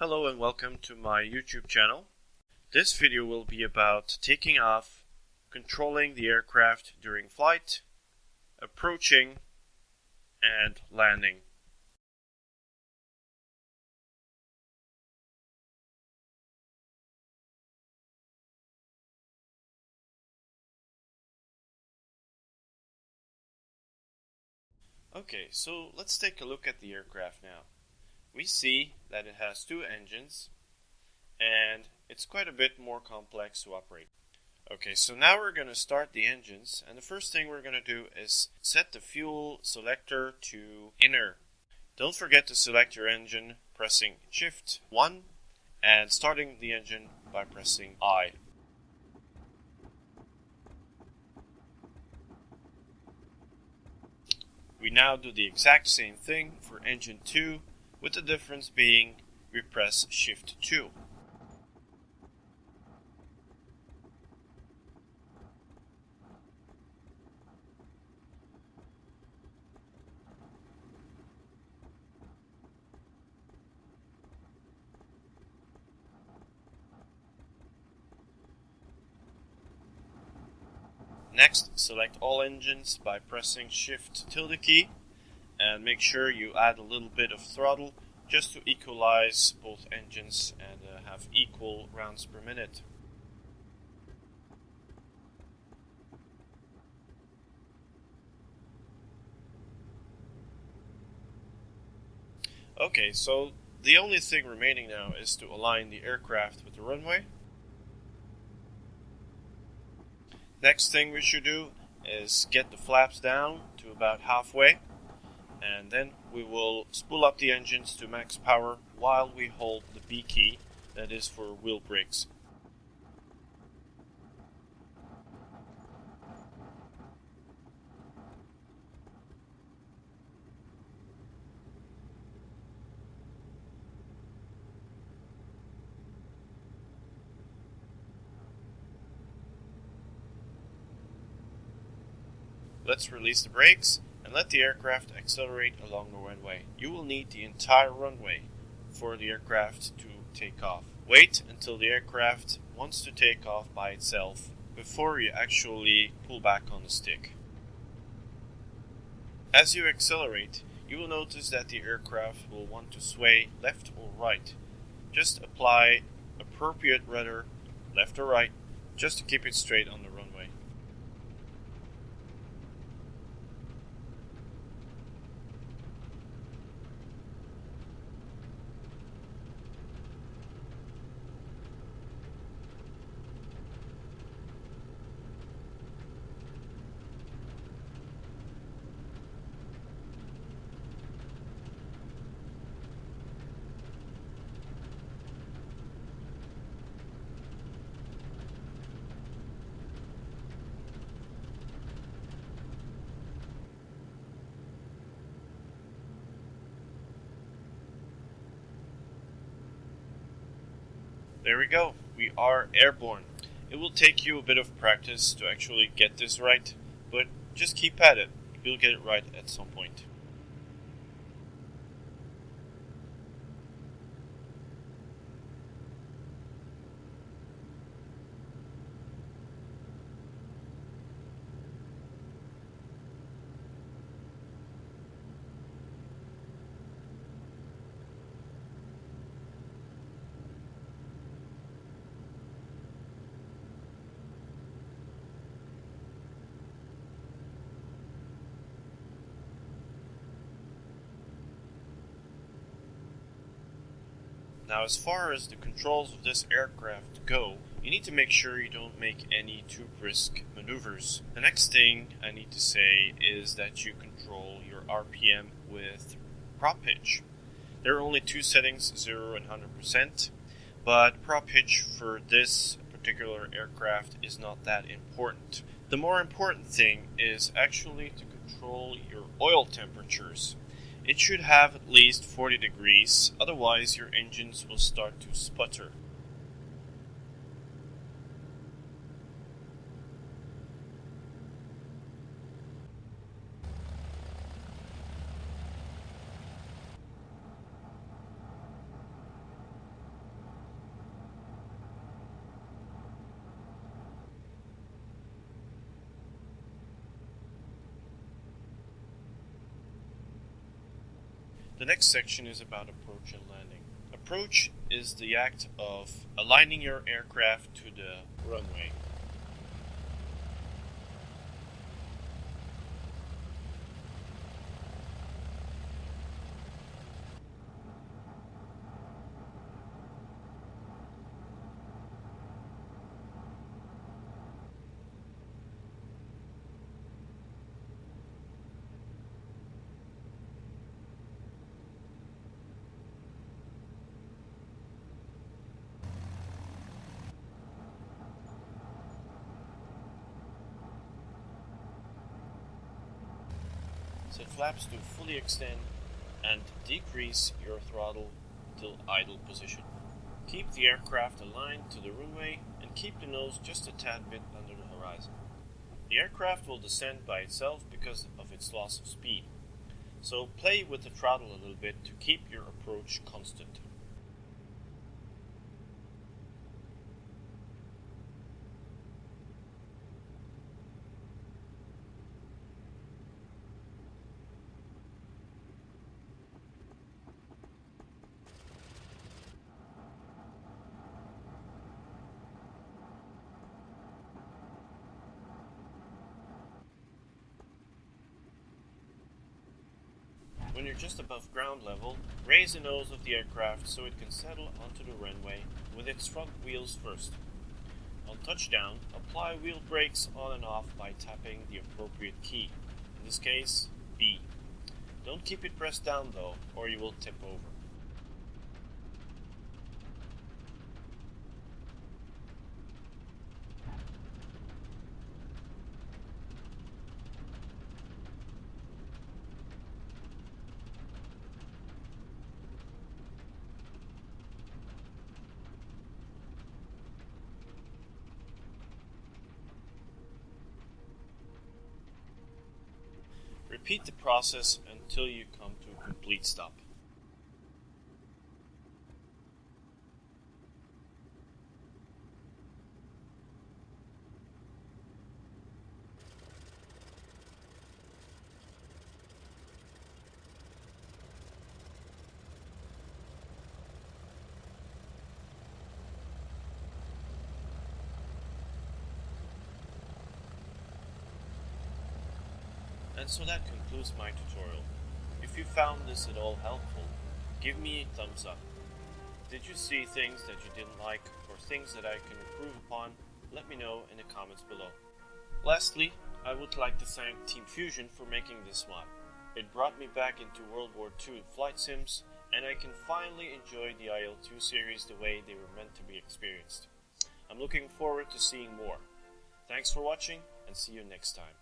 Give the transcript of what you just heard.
Hello and welcome to my YouTube channel. This video will be about taking off, controlling the aircraft during flight, approaching, and landing. Okay, so let's take a look at the aircraft now. We see that it has two engines and it's quite a bit more complex to operate. Okay, so now we're going to start the engines, and the first thing we're going to do is set the fuel selector to inner. Don't forget to select your engine pressing Shift 1 and starting the engine by pressing I. We now do the exact same thing for engine 2, with the difference being we press Shift 2. Next, select all engines by pressing Shift tilde key and make sure you add a little bit of throttle just to equalize both engines and have equal rounds per minute. Okay, so the only thing remaining now is to align the aircraft with the runway. Next thing we should do is get the flaps down to about halfway, and then we will spool up the engines to max power while we hold the B key, that is for wheel brakes. Let's release the brakes and let the aircraft accelerate along the runway. You will need the entire runway for the aircraft to take off. Wait until the aircraft wants to take off by itself before you actually pull back on the stick. As you accelerate, you will notice that the aircraft will want to sway left or right. Just apply appropriate rudder, left or right, just to keep it straight on the runway. There we go, we are airborne. It will take you a bit of practice to actually get this right, but just keep at it. You'll get it right at some point. Now, as far as the controls of this aircraft go, you need to make sure you don't make any too brisk maneuvers. The next thing I need to say is that you control your RPM with prop pitch. There are only two settings, 0 and 100%, but prop pitch for this particular aircraft is not that important. The more important thing is actually to control your oil temperatures. It should have at least 40 degrees, otherwise your engines will start to sputter. The next section is about approach and landing. Approach is the act of aligning your aircraft to the runway. Set flaps to fully extend and decrease your throttle till idle position. Keep the aircraft aligned to the runway and keep the nose just a tad bit under the horizon. The aircraft will descend by itself because of its loss of speed, so play with the throttle a little bit to keep your approach constant. When you're just above ground level, raise the nose of the aircraft so it can settle onto the runway with its front wheels first. On touchdown, apply wheel brakes on and off by tapping the appropriate key, in this case, B. Don't keep it pressed down though, or you will tip over. Repeat the process until you come to a complete stop. And so that concludes my tutorial. If you found this at all helpful, give me a thumbs up. Did you see things that you didn't like or things that I can improve upon? Let me know in the comments below. Lastly, I would like to thank Team Fusion for making this mod. It brought me back into World War II in flight sims, and I can finally enjoy the IL2 series the way they were meant to be experienced. I'm looking forward to seeing more. Thanks for watching, and see you next time.